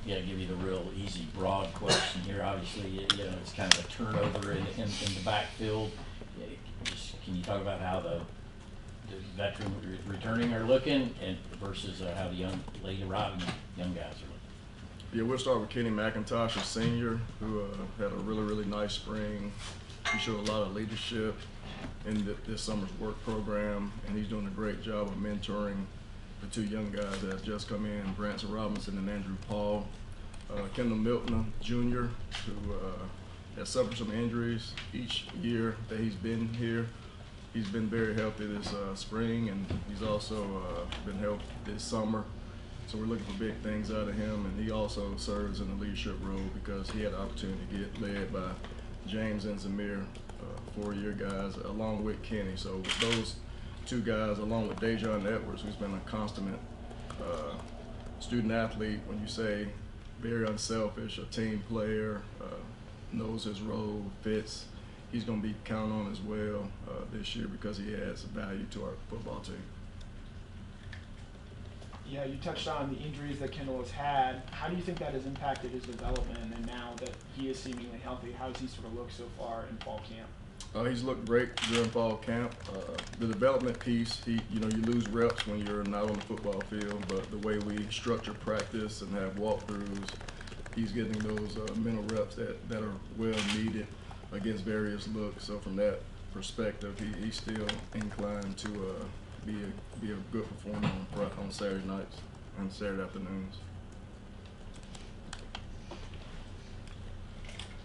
give you the real easy, broad question here. Obviously, it's kind of a turnover in the backfield. Can you talk about how the veteran returning are looking, and versus how the late arriving young guys are looking? Yeah, we'll start with Kenny McIntosh, a senior, who had a really nice spring. He showed a lot of leadership in this summer's work program, and he's doing a great job of mentoring the two young guys that have just come in, Branson Robinson and Andrew Paul. Kendall Milton Jr., who has suffered some injuries each year that he's been here. He's been very healthy this spring, and he's also been healthy this summer. So we're looking for big things out of him, and he also serves in a leadership role because he had the opportunity to get led by James and Zamir, 4-year guys, along with Kenny. So those two guys, along with Dejon Edwards, who's been a consummate student athlete, when you say very unselfish, a team player, knows his role, fits, he's going to be counted on as well this year because he adds value to our football team. Yeah, you touched on the injuries that Kendall has had. How do you think that has impacted his development? And now that he is seemingly healthy, how does he sort of look so far in fall camp? He's looked great during fall camp. The development piece, you lose reps when you're not on the football field, but the way we structure practice and have walkthroughs, he's getting those mental reps that are well needed against various looks. So from that perspective, he's still inclined to be a good performer on Saturday nights and Saturday afternoons.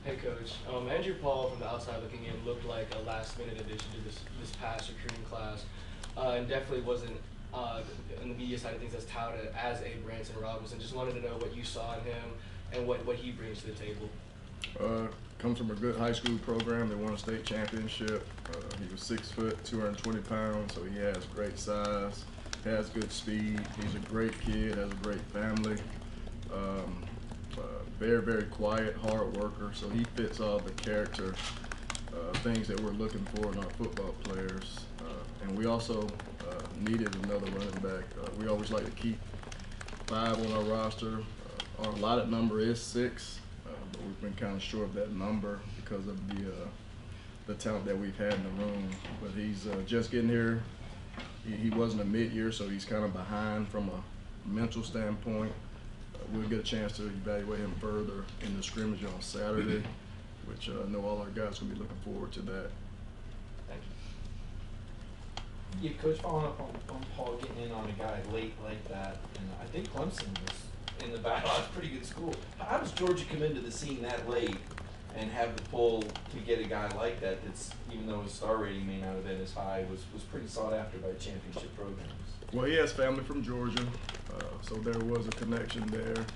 Hey Coach, Andrew Paul from the outside looking in looked like a last-minute addition to this past recruiting class, and definitely wasn't on the media side of things as touted as a Branson Robinson. Just wanted to know what you saw in him and what he brings to the table. Comes from a good high school program. They won a state championship. He was 6 foot, 220 pounds, so he has great size, has good speed. He's a great kid, has a great family. Very quiet, hard worker, so he fits all the character things that we're looking for in our football players. And we also needed another running back. We always like to keep 5 on our roster. Our allotted number is 6, but we've been kind of short of that number because of the talent that we've had in the room. But he's just getting here. He wasn't a mid-year, so he's kind of behind from a mental standpoint. We'll get a chance to evaluate him further in the scrimmage on Saturday, which I know all our guys will be looking forward to that. Thank you. Yeah, Coach, following up on Paul getting in on a guy late like that, and I think Clemson was in the battle. It's a pretty good school. How does Georgia come into the scene that late and have the pull to get a guy like that that's, even though his star rating may not have been as high, was pretty sought after by championship programs? Well, he has family from Georgia, so there was a connection there.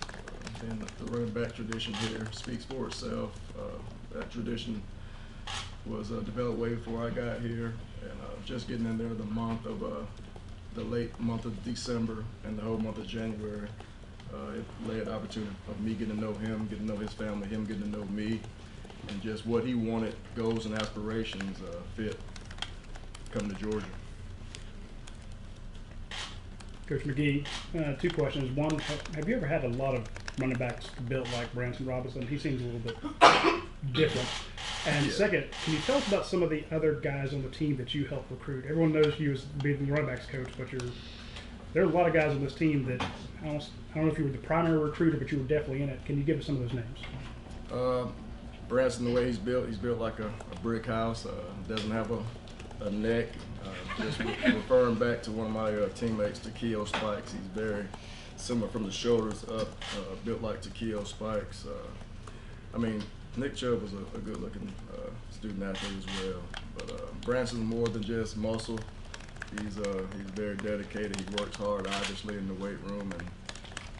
And the running back tradition here speaks for itself. That tradition was developed way before I got here, and just getting in there the late month of December and the whole month of January, it led opportunity of me getting to know him, getting to know his family, him getting to know me, and just what he wanted, goals and aspirations fit coming to Georgia. Coach McGee, 2 questions. One, have you ever had a lot of running backs built like Branson Robinson? He seems a little bit different. And yeah. Second, can you tell us about some of the other guys on the team that you helped recruit? Everyone knows you as being the running backs coach, but there are a lot of guys on this team that I don't know if you were the primary recruiter, but you were definitely in it. Can you give us some of those names? Branson, the way he's built like a brick house. Doesn't have a neck. Just referring back to one of my teammates, Takeo Spikes. He's very similar from the shoulders up, built like Takeo Spikes. I mean, Nick Chubb was a good-looking student athlete as well. But Branson's more than just muscle. He's very dedicated. He works hard, obviously, in the weight room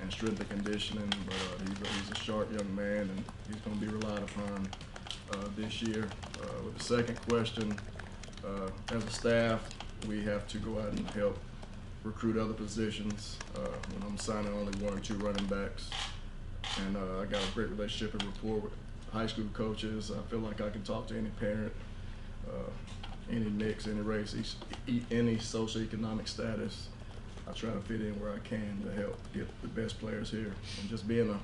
and strength and conditioning. But he's a sharp young man, and he's going to be relied upon this year. With the second question, as a staff, we have to go out and help recruit other positions. When I'm signing only 1 or 2 running backs, and I got a great relationship and rapport with high school coaches. I feel like I can talk to any parent, any mix, any race, any socioeconomic status. I try to fit in where I can to help get the best players here. And just being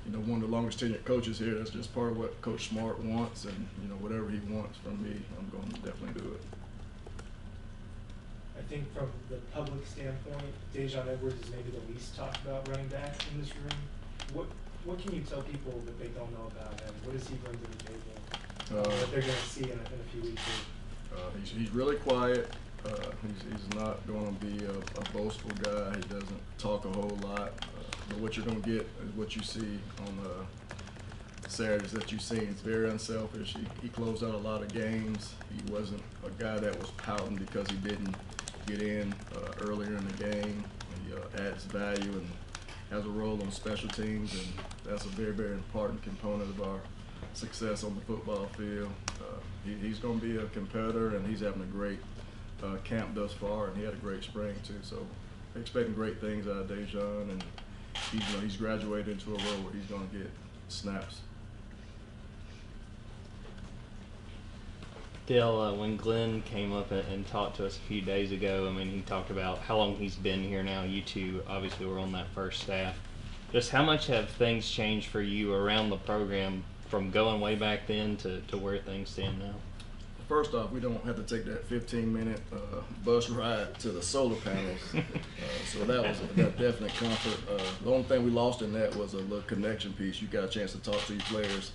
you know, one of the longest tenured coaches here. That's just part of what Coach Smart wants, and you know, whatever he wants from me, I'm going to definitely do it. I think from the public standpoint, Dejon Edwards is maybe the least talked about running back in this room. What can you tell people that they don't know about him? What does he bring to the table that they're going to see in a few weeks? He's really quiet. He's not going to be a boastful guy. He doesn't talk a whole lot. But what you're going to get is what you see on the Saturdays that you've seen. He's very unselfish. He closed out a lot of games. He wasn't a guy that was pouting because he didn't get in earlier in the game. He adds value and has a role on special teams, and that's a very, very important component of our success on the football field. He's going to be a competitor, and he's having a great camp thus far, and he had a great spring too. So expecting great things out of Dejon, and he's graduated into a role where he's going to get snaps. Dell, when Glenn came up and talked to us a few days ago, I mean, he talked about how long he's been here now. You two obviously were on that first staff. Just how much have things changed for you around the program from going way back then to where things stand now? First off, we don't have to take that 15-minute bus ride to the solar panels, so that was a definite comfort. The only thing we lost in that was a little connection piece. You got a chance to talk to your players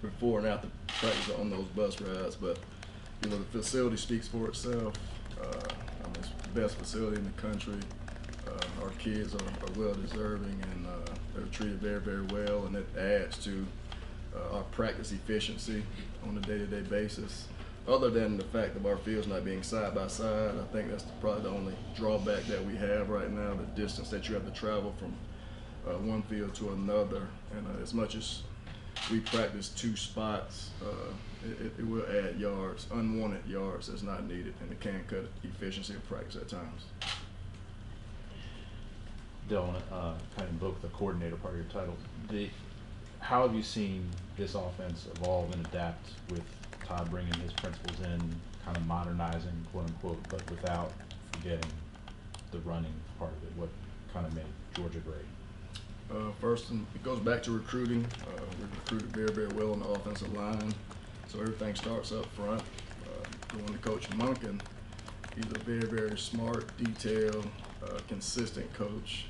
before and after practice on those bus rides, but you know, the facility speaks for itself. I mean, it's the best facility in the country. Our kids are well deserving, and they're treated very, very well, and it adds to our practice efficiency on a day-to-day basis. Other than the fact of our fields not being side by side, I think that's probably the only drawback that we have right now, the distance that you have to travel from one field to another. And as much as we practice two spots, it will add yards, unwanted yards that's not needed, and it can cut efficiency of practice at times. Dell, kind of invoke the coordinator part of your title. How have you seen this offense evolve and adapt with Todd bringing his principles in, kind of modernizing, quote unquote, but without forgetting the running part of it? What kind of made Georgia great? First, it goes back to recruiting. We recruited very, very well on the offensive line, so everything starts up front. Going to Coach Monken, he's a very, very smart, detailed, consistent coach.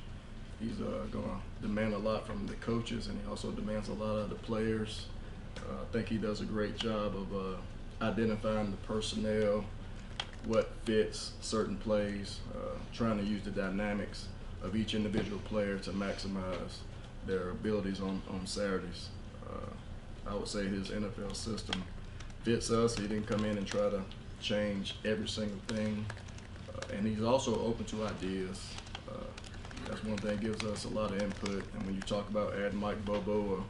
He's going to demand a lot from the coaches, and he also demands a lot of the players. I think he does a great job of identifying the personnel, what fits certain plays, trying to use the dynamics of each individual player to maximize their abilities on Saturdays. I would say his NFL system fits us. He didn't come in and try to change every single thing, and he's also open to ideas. That's one thing that gives us a lot of input. And when you talk about adding Mike Bobo,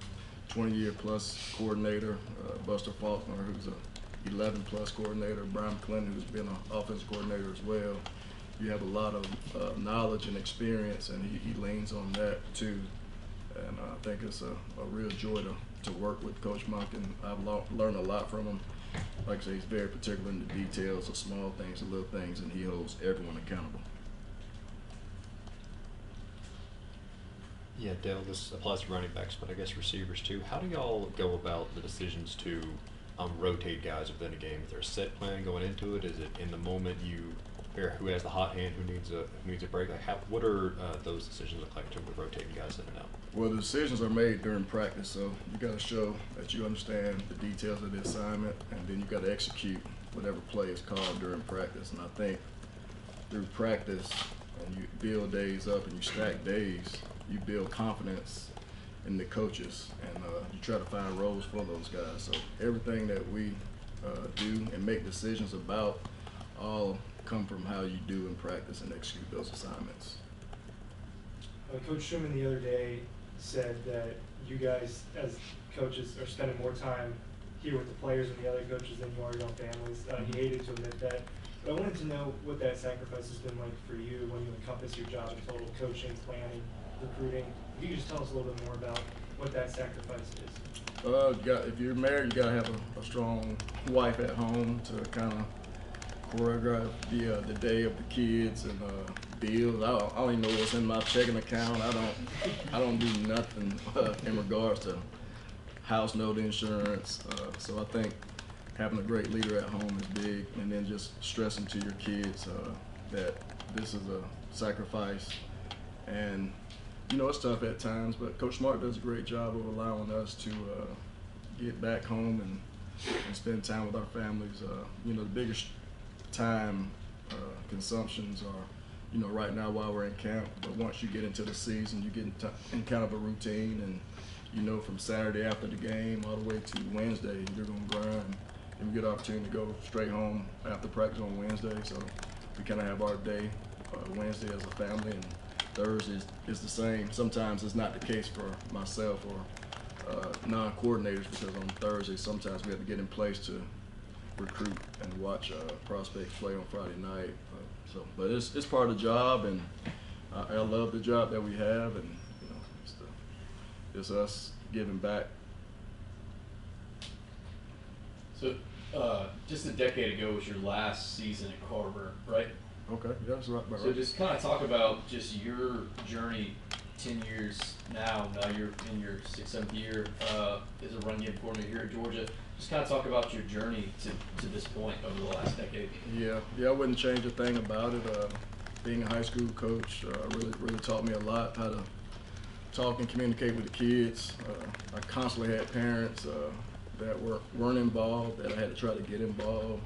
a 20-year plus coordinator, Buster Faulkner, who's a 11-plus coordinator, Brian Clinton, who's been an offensive coordinator as well, you have a lot of knowledge and experience, and he leans on that too. And I think it's a real joy to work with Coach Monken. I've learned a lot from him. Like I say, he's very particular in the details, the small things, the little things, and he holds everyone accountable. Yeah, Dale, this applies to running backs, but I guess receivers too. How do y'all go about the decisions to rotate guys within a game? Is there a set plan going into it? Is it in the moment you figure who has the hot hand, who needs a break? Like, what are those decisions look like in terms of rotating guys in and out? Well, the decisions are made during practice, so you got to show that you understand the details of the assignment, and then you got to execute whatever play is called during practice. And I think through practice, and you build days up and you stack days, you build confidence in the coaches, and you try to find roles for those guys. So everything that we do and make decisions about all come from how you do in practice and execute those assignments. Coach Schumann the other day said that you guys as coaches are spending more time here with the players and the other coaches than you are your own families. He hated to admit that. But I wanted to know what that sacrifice has been like for you when you encompass your job in total coaching, planning, recruiting. If you could just tell us a little bit more about what that sacrifice is. If you're married, you got to have a strong wife at home to kind of choreograph the day of the kids and bills. I don't even know what's in my checking account. I don't do nothing in regards to house note insurance. So I think having a great leader at home is big, and then just stressing to your kids that this is a sacrifice. And you know, it's tough at times, but Coach Smart does a great job of allowing us to get back home and spend time with our families. You know, the biggest time consumptions are, you know, right now while we're in camp, but once you get into the season, you get in kind of a routine, and you know, from Saturday after the game all the way to Wednesday, you're going to grind, and we get an opportunity to go straight home after practice on Wednesday. So we kind of have our day Wednesday as a family, and Thursday is the same. Sometimes it's not the case for myself or non-coordinators, because on Thursday sometimes we have to get in place to recruit and watch prospects play on Friday night. But it's part of the job, and I love the job that we have, and you know, it's us giving back. So, just a decade ago was your last season at Carver, right? Okay, yeah, that's right. So just kind of talk about just your journey 10 years now. Now you're in your 6th, 7th year as a run game coordinator here at Georgia. Just kind of talk about your journey to this point over the last decade. Yeah, I wouldn't change a thing about it. Being a high school coach really taught me a lot how to talk and communicate with the kids. I constantly had parents that weren't involved, that I had to try to get involved.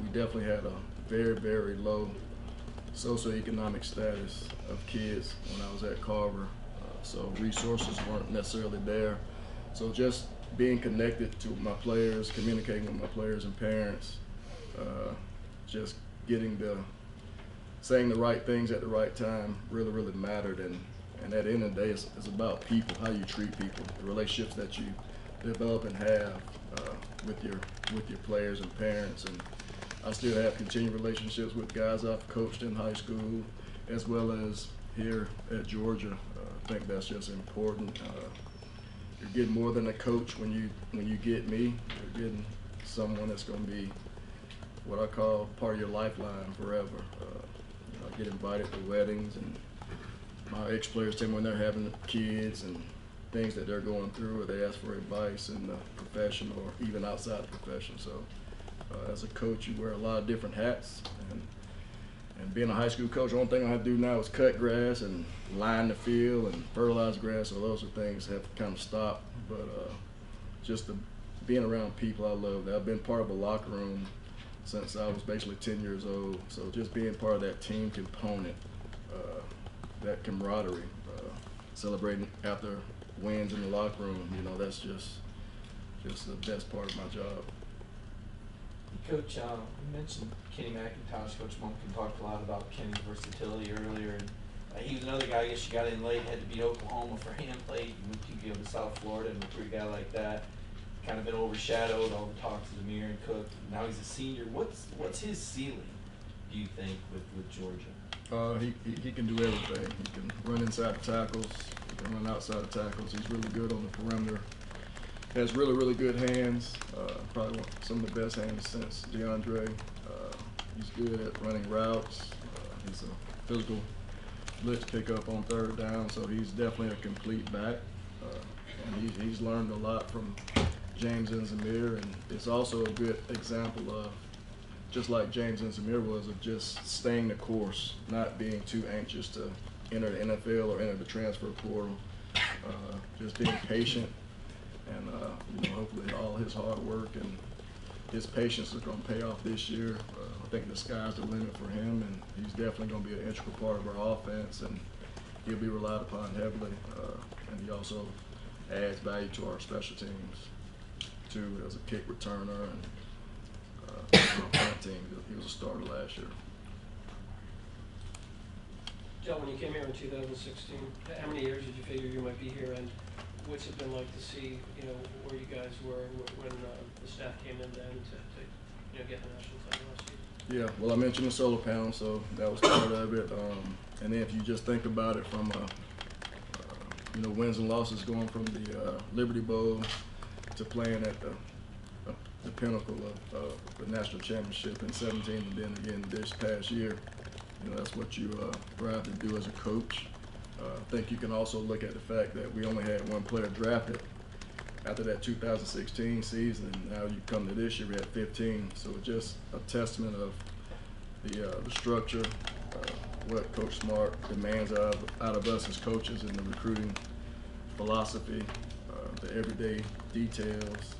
We definitely had a very, very low socioeconomic status of kids when I was at Carver, so resources weren't necessarily there. So just being connected to my players, communicating with my players and parents, just saying the right things at the right time really mattered. And at the end of the day, it's about people, how you treat people, the relationships that you develop and have with your players and parents. And I still have continued relationships with guys I've coached in high school as well as here at Georgia. I think that's just important. You're getting more than a coach when you get me. You're getting someone that's going to be what I call part of your lifeline forever. You know, I get invited to weddings, and my ex-players tell me when they're having kids and things that they're going through, or they ask for advice in the profession or even outside the profession. So as a coach, you wear a lot of different hats, and being a high school coach, the only thing I have to do now is cut grass and line the field and fertilize grass. So those are things that have kind of stopped. But just being around people, I love that. I've been part of a locker room since I was basically 10 years old. So just being part of that team component, that camaraderie, celebrating after wins in the locker room, you know, that's just the best part of my job. Coach, you mentioned Kenny McIntosh. Coach Monken talked a lot about Kenny's versatility earlier, and he was another guy. I guess you got in late, had to beat Oklahoma for him late. You went to go to South Florida and recruit a guy like that. Kind of been overshadowed, all the talks of Demir and Cook. Now he's a senior. What's his ceiling, do you think, with Georgia? He can do everything. He can run inside the tackles. He can run outside the tackles. He's really good on the perimeter. Has really good hands. Probably some of the best hands since DeAndre. He's good at running routes. He's a physical blitz pickup on third down, so he's definitely a complete back. And he's learned a lot from James and Zamir, and it's also a good example of, just like James and Zamir was, of just staying the course, not being too anxious to enter the NFL or enter the transfer portal. Just being patient. And you know, hopefully all his hard work and his patience is going to pay off this year. I think the sky's the limit for him, and he's definitely going to be an integral part of our offense, and he'll be relied upon heavily. And he also adds value to our special teams, too, as a kick returner. And on our punt team, he was a starter last year. Dell, when you came here in 2016, how many years did you figure you might be here, and what's it been like to see, you know, where you guys were when the staff came in then to you know, get the national title last year? Yeah, well, I mentioned the solar panel, so that was part of it. And then if you just think about it from, you know, wins and losses, going from the Liberty Bowl to playing at the pinnacle of the national championship in 17, and then again this past year, You know, that's what you strive to do as a coach. I think you can also look at the fact that we only had one player drafted after that 2016 season, and now you come to this year, we had 15. So it's just a testament of the structure, what Coach Smart demands out of us as coaches, and the recruiting philosophy, the everyday details,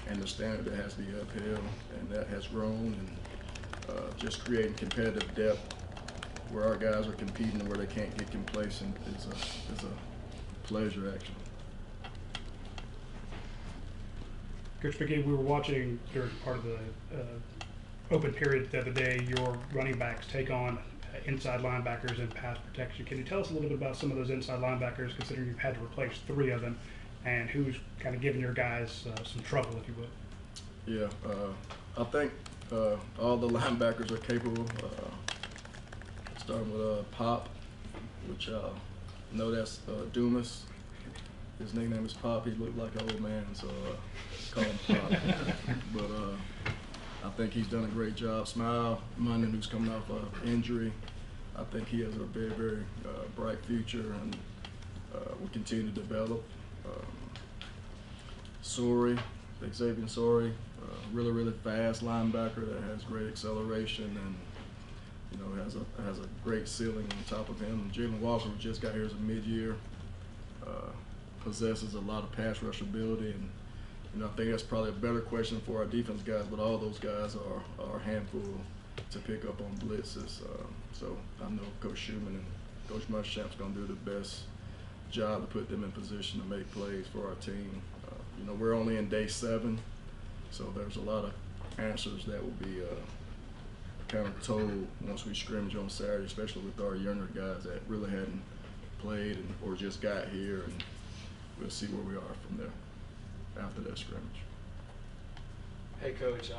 and the standard that has to be upheld, and that has grown, and just creating competitive depth where our guys are competing and where they can't get complacent is a pleasure, actually. Coach McGee, we were watching during part of the open period the other day your running backs take on inside linebackers in pass protection. Can you tell us a little bit about some of those inside linebackers, considering you've had to replace 3 of them, and who's kind of giving your guys some trouble, if you will? Yeah, I think all the linebackers are capable. Starting with Pop, which know that's Dumas. His nickname is Pop. He looked like an old man, so call him Pop. But I think he's done a great job. Smile Mundan, who's coming off an injury, I think he has a very, very bright future, and will continue to develop. Sori, Xavier Sori, really, really fast linebacker that has great acceleration and, you know, has a great ceiling on top of him. Jalen Walker, who just got here as a mid-year, possesses a lot of pass rush ability, and, you know, I think that's probably a better question for our defense guys, but all those guys are a handful to pick up on blitzes. So I know Coach Schumann and Coach Muschamp's going to do the best job to put them in position to make plays for our team. You know, we're only in day 7, so there's a lot of answers that will be kind of told once we scrimmage on Saturday, especially with our younger guys that really hadn't played or just got here, and we'll see where we are from there after that scrimmage. Hey, Coach.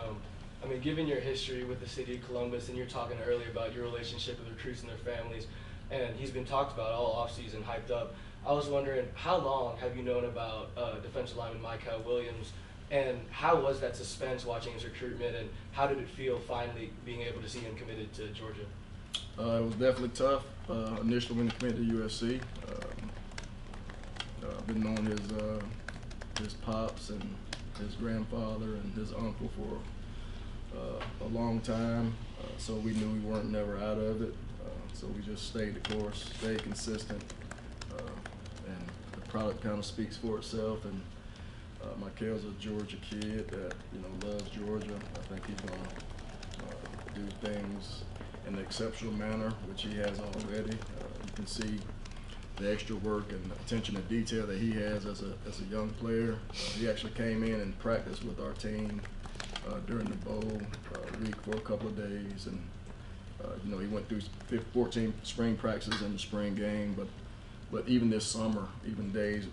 I mean, given your history with the city of Columbus, and you're talking earlier about your relationship with recruits and their families, and he's been talked about all offseason, hyped up. I was wondering, how long have you known about defensive lineman Micah Williams, and how was that suspense watching his recruitment, and how did it feel finally being able to see him committed to Georgia? It was definitely tough. Initially when he committed to USC, I've been knowing his pops and his grandfather and his uncle for a long time, so we knew we weren't never out of it. So we just stayed the course, stayed consistent, and the product kind of speaks for itself. And Michael's a Georgia kid that, you know, loves Georgia. I think he's going to do things in an exceptional manner, which he has already. You can see the extra work and attention to detail that he has as a young player. He actually came in and practiced with our team during the bowl week for a couple of days, and you know, he went through 14 spring practices in the spring game, but even this summer, even days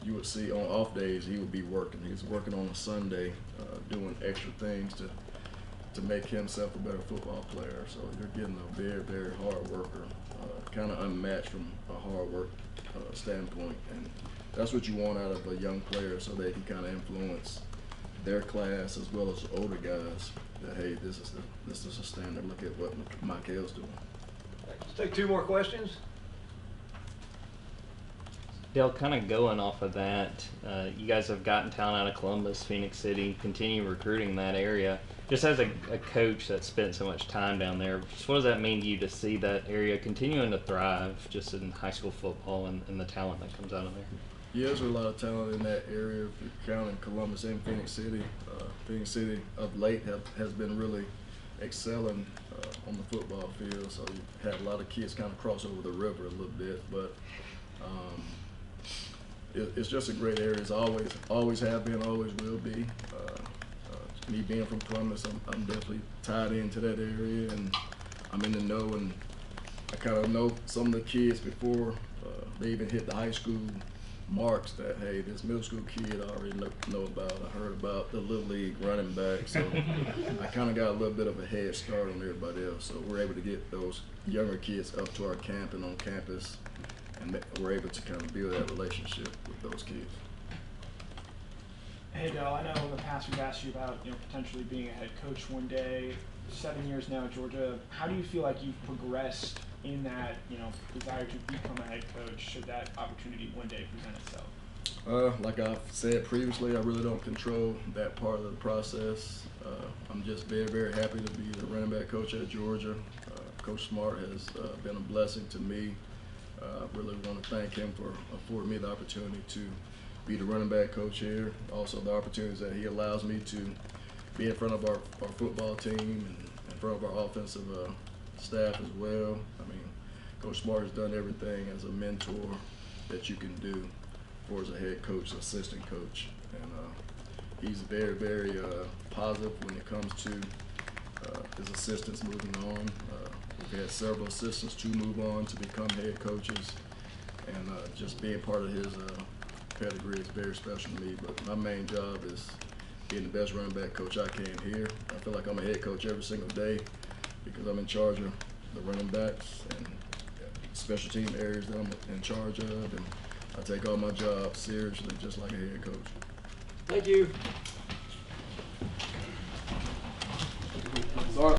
you would see on off days, he would be working. He's working on a Sunday, doing extra things to make himself a better football player. So you're getting a very, very hard worker, kind of unmatched from a hard work standpoint, and that's what you want out of a young player, so they can kind of influence their class as well as older guys. That, hey, this is a standard. Look at what Michael's doing. Let's take 2 more questions. Dell, kind of going off of that, you guys have gotten talent out of Columbus, Phoenix City, continue recruiting that area. Just as a coach that spent so much time down there, just what does that mean to you to see that area continuing to thrive just in high school football and the talent that comes out of there? Yeah, there's a lot of talent in that area, if you're counting Columbus and Phoenix City. Phoenix City of late has been really excelling on the football field, so you had a lot of kids kind of cross over the river a little bit, but it's just a great area. It's always have been, always will be. Me being from Columbus, I'm definitely tied into that area, and I'm in the know, and I kind of know some of the kids before they even hit the high school marks that, hey, this middle school kid I already know about. I heard about the Little League running back, so I kind of got a little bit of a head start on everybody else. So we're able to get those younger kids up to our camp and on campus, and we're able to kind of build that relationship with those kids. Hey Dell, I know in the past we've asked you about potentially being a head coach one day. 7 years now at Georgia. How do you feel like you've progressed in that desire to become a head coach? Should that opportunity one day present itself? Like I've said previously, I really don't control that part of the process. I'm just very, very happy to be the running back coach at Georgia. Coach Smart has been a blessing to me. I really want to thank him for affording me the opportunity to be the running back coach here. Also the opportunities that he allows me to be in front of our football team and in front of our offensive staff as well. I mean, Coach Smart has done everything as a mentor that you can do for as a head coach, assistant coach. And he's very, very positive when it comes to his assistants moving on. We've had several assistants to move on to become head coaches, and just being part of his pedigree is very special to me. But my main job is being the best running back coach I can here. I feel like I'm a head coach every single day because I'm in charge of the running backs and special team areas that I'm in charge of, and I take all my jobs seriously just like a head coach. Thank you.